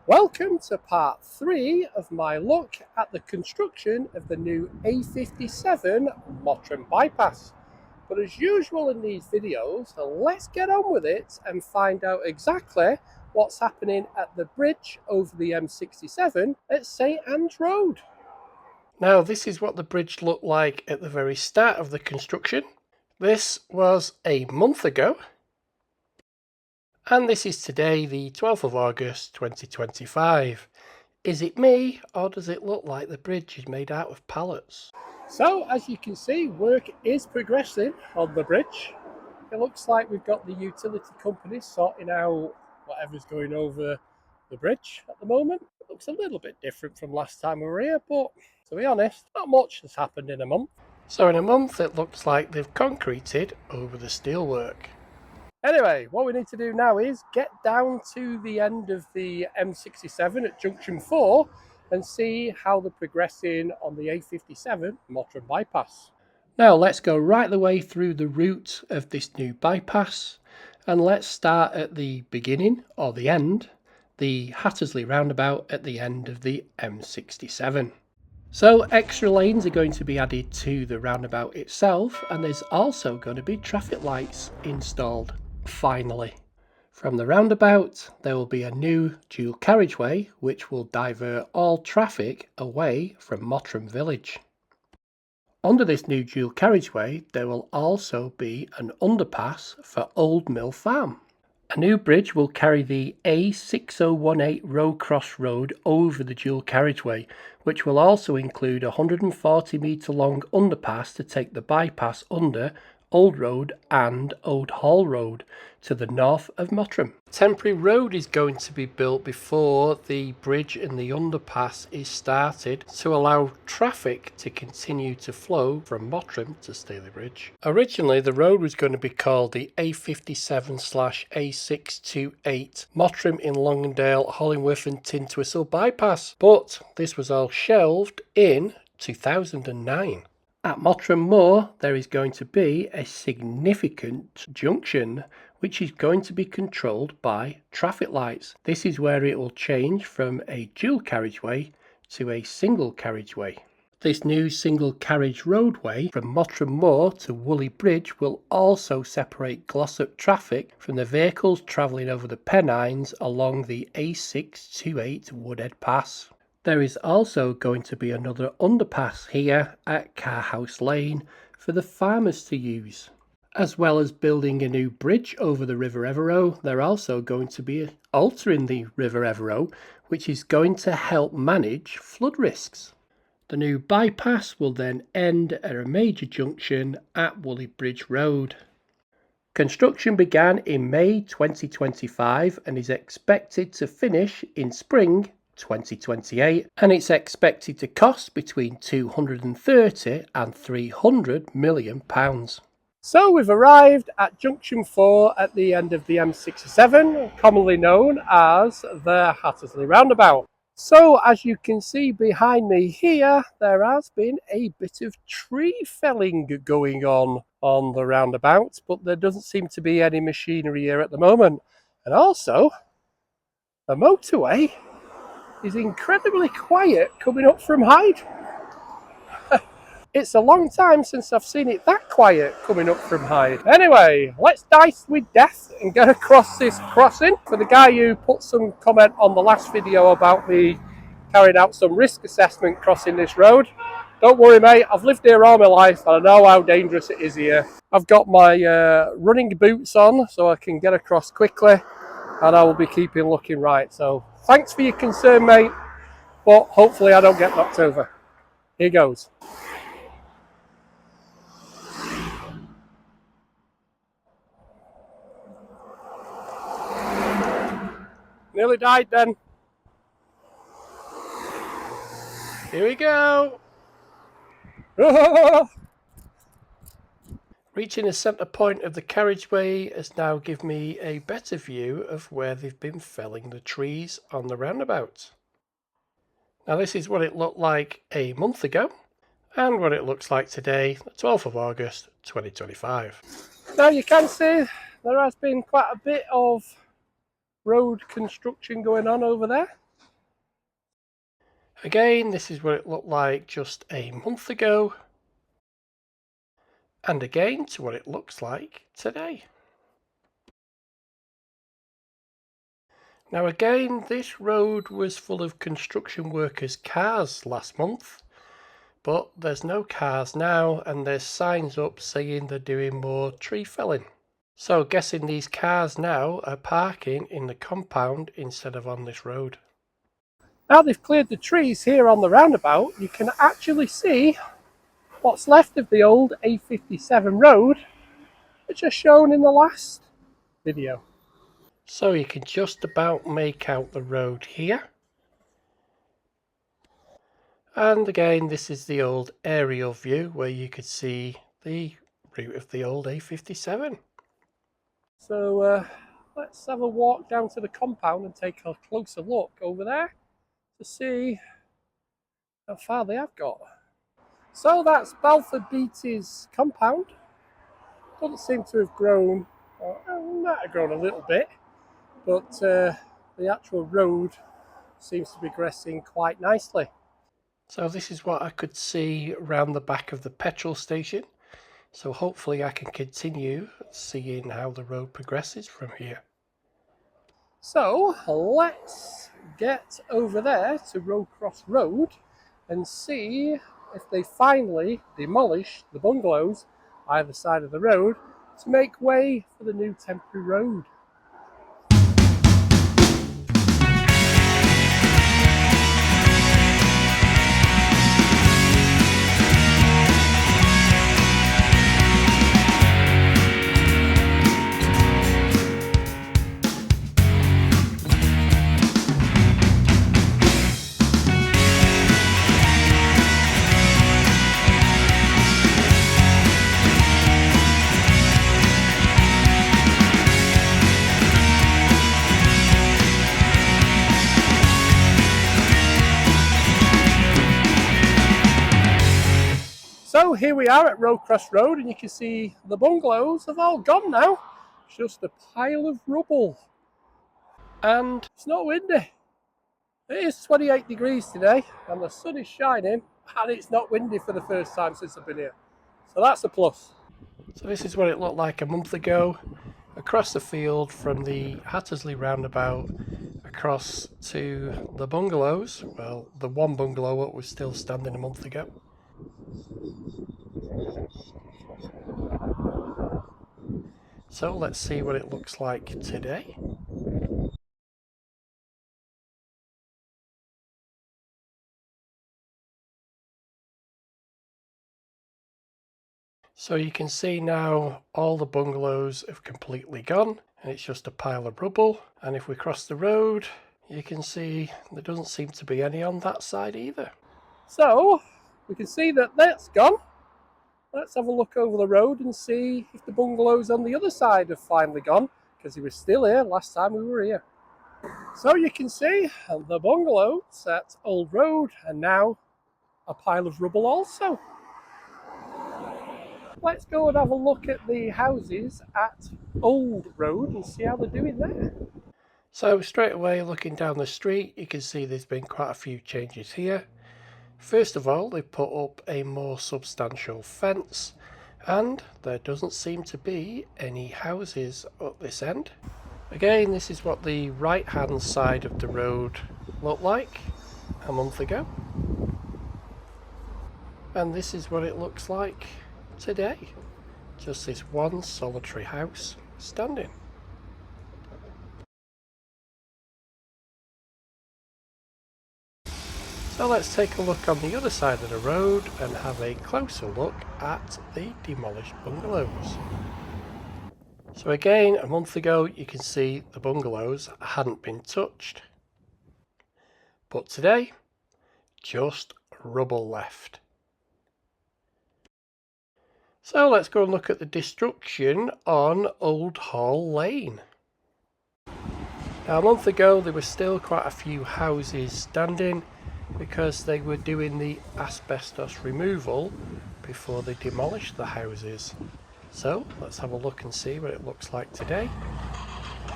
Welcome to part 3 of my look at the construction of the new A57 Mottram bypass. But as usual in these videos, let's get on with it and find out exactly what's happening at the bridge over the M67 at St Anne's Road. Now this is what the bridge looked like at the very start of the construction. This was a month ago. And this is today, the 12th of August 2025. Is it me, or does it look like the bridge is made out of pallets? So, as you can see, work is progressing on the bridge. It looks like we've got the utility company sorting out whatever's going over the bridge at the moment. It looks a little bit different from last time we were here, but to be honest, not much has happened in a month. So in a month, it looks like they've concreted over the steelwork. Anyway, what we need to do now is get down to the end of the M67 at junction 4 and see how they're progressing on the A57 Mottram bypass. Now let's go right the way through the route of this new bypass, and let's start at the beginning or the end, the Hattersley roundabout at the end of the M67. So extra lanes are going to be added to the roundabout itself, and there's also going to be traffic lights installed. Finally, from the roundabout there will be a new dual carriageway which will divert all traffic away from Mottram village. Under this new dual carriageway there will also be an underpass for Old Mill Farm. A new bridge will carry the A6018 row cross road over the dual carriageway, which will also include a 140 metre long underpass to take the bypass under Old Road and Old Hall Road to the north of Mottram. A temporary road is going to be built before the bridge and the underpass is started to allow traffic to continue to flow from Mottram to Staley Bridge. Originally the road was going to be called the A57/A628 Mottram in Longdale, Hollingworth and Tintwistle bypass, but this was all shelved in 2009. At Mottram Moor there is going to be a significant junction which is going to be controlled by traffic lights. This is where it will change from a dual carriageway to a single carriageway. This new single carriage roadway from Mottram Moor to Woolley Bridge will also separate Glossop traffic from the vehicles travelling over the Pennines along the A628 Woodhead Pass. There is also going to be another underpass here at Carhouse Lane for the farmers to use. As well as building a new bridge over the River Evero, they're also going to be altering the River Evero, which is going to help manage flood risks. The new bypass will then end at a major junction at Woolley Bridge Road. Construction began in May 2025 and is expected to finish in spring 2028, and it's expected to cost between £230 and £300 million. So we've arrived at junction 4 at the end of the M67, commonly known as the Hattersley roundabout. So as you can see behind me here, there has been a bit of tree felling going on the roundabout, but there doesn't seem to be any machinery here at the moment. And also, the motorway is incredibly quiet coming up from Hyde. It's a long time since I've seen it that quiet coming up from Hyde. Anyway, let's dice with death and get across this crossing. For the guy who put some comment on the last video about me carrying out some risk assessment crossing this road, don't worry mate, I've lived here all my life and I know how dangerous it is here. I've got my running boots on so I can get across quickly, and I will be keeping looking right. So thanks for your concern mate, but hopefully I don't get knocked over. Here goes. Nearly died then. Here we go. Reaching the centre point of the carriageway has now given me a better view of where they've been felling the trees on the roundabout. Now this is what it looked like a month ago and what it looks like today, the 12th of August 2025. Now you can see there has been quite a bit of road construction going on over there. Again, this is what it looked like just a month ago. And again to what it looks like today. Now again, this road was full of construction workers' cars last month, but there's no cars now and there's signs up saying they're doing more tree felling. So guessing these cars now are parking in the compound instead of on this road. Now they've cleared the trees here on the roundabout, you can actually see what's left of the old A57 road, which are shown in the last video. So you can just about make out the road here. And again, this is the old aerial view where you could see the route of the old A57. So let's have a walk down to the compound and take a closer look over there to see how far they have got. So that's Balfour Beatty's compound. Doesn't seem to have grown, might have grown a little bit, but the actual road seems to be progressing quite nicely. So this is what I could see around the back of the petrol station. So hopefully I can continue seeing how the road progresses from here. So let's get over there to Rowcross Road and see if they finally demolish the bungalows either side of the road to make way for the new temporary road. So here we are at Rowcross Road, and you can see the bungalows have all gone now. It's just a pile of rubble. And it's not windy. It is 28 degrees today, and the sun is shining, and it's not windy for the first time since I've been here. So that's a plus. So this is what it looked like a month ago. Across the field from the Hattersley roundabout across to the bungalows. Well, the one bungalow that was still standing a month ago. So let's see what it looks like today. So you can see now all the bungalows have completely gone and it's just a pile of rubble. And if we cross the road, you can see there doesn't seem to be any on that side either. So we can see that that's gone. Let's have a look over the road and see if the bungalows on the other side have finally gone, because he was still here last time we were here. So you can see the bungalows at Old Road are now a pile of rubble also. Let's go and have a look at the houses at Old Road and see how they're doing there. So straight away looking down the street, you can see there's been quite a few changes here. First of all, they put up a more substantial fence, and there doesn't seem to be any houses at this end. Again, this is what the right hand side of the road looked like a month ago, and this is what it looks like today. Just this one solitary house standing. So let's take a look on the other side of the road and have a closer look at the demolished bungalows. So again, a month ago you can see the bungalows hadn't been touched. But today, just rubble left. So let's go and look at the destruction on Old Hall Lane. Now a month ago there were still quite a few houses standing, because they were doing the asbestos removal before they demolished the houses. So let's have a look and see what it looks like today.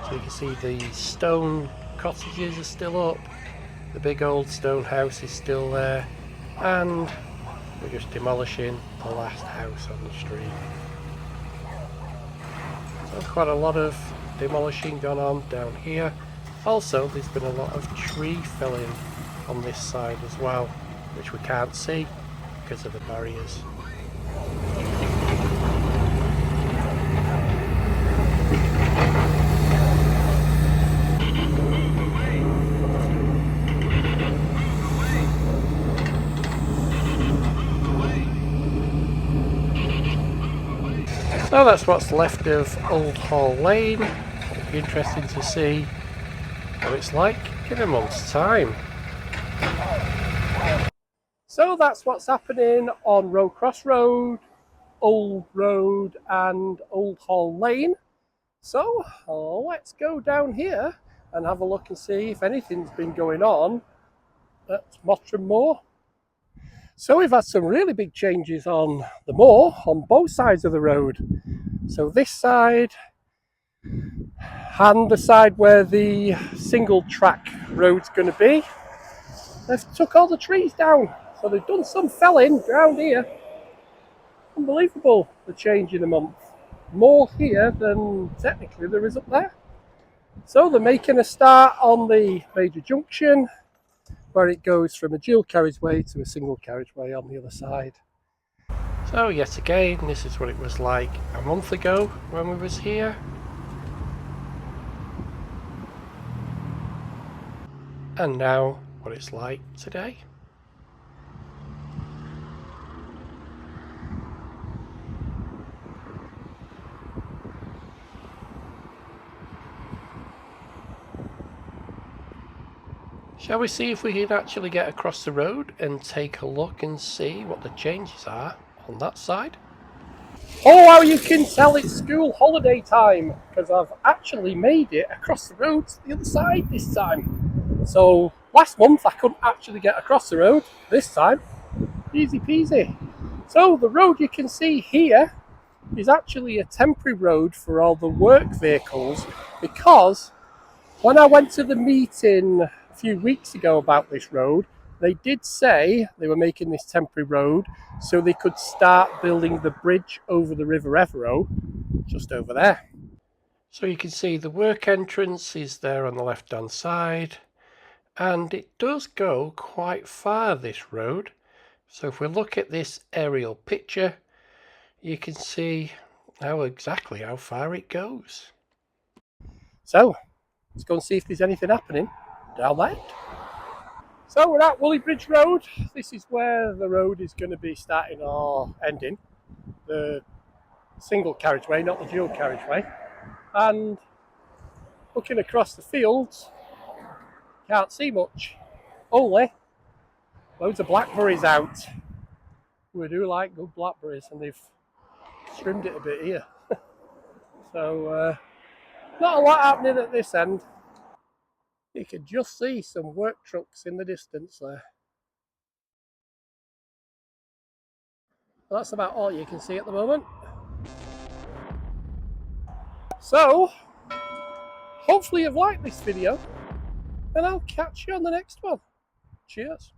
So you can see the stone cottages are still up, The big old stone house is still there, and we're just demolishing the last house on the street. So quite a lot of demolishing gone on down here. Also, there's been a lot of tree felling on this side as well, which we can't see because of the barriers. So that's what's left of Old Hall Lane. It'll be interesting to see what it's like in a month's time. So that's what's happening on Row Cross Road, Old Road and Old Hall Lane. So let's go down here and have a look and see if anything's been going on at Mottram Moor. So we've had some really big changes on the moor on both sides of the road. So this side and the side where the single track road's going to be, they've took all the trees down. So they've done some felling around here. Unbelievable, the change in a month. More here than technically there is up there. So they're making a start on the major junction where it goes from a dual carriageway to a single carriageway on the other side. So yet again, this is what it was like a month ago when we was here. And now what it's like today. Shall we see if we can actually get across the road and take a look and see what the changes are on that side? Oh, how you can tell it's school holiday time, because I've actually made it across the road to the other side this time. So last month I couldn't actually get across the road. This time, easy peasy. So the road you can see here is actually a temporary road for all the work vehicles, because when I went to the meeting a few weeks ago about this road, they did say they were making this temporary road so they could start building the bridge over the River Evero, just over there. So you can see the work entrance is there on the left hand side, and it does go quite far, this road. So if we look at this aerial picture, you can see exactly how far it goes. So let's go and see if there's anything happening down there. So we're at Woolley Bridge Road. This is where the road is going to be starting or ending. The single carriageway, not the dual carriageway. And looking across the fields, can't see much. Only loads of blackberries out. We do like good blackberries, and they've trimmed it a bit here. So not a lot happening at this end. You can just see some work trucks in the distance there. Well, that's about all you can see at the moment. So, hopefully you've liked this video, and I'll catch you on the next one. Cheers.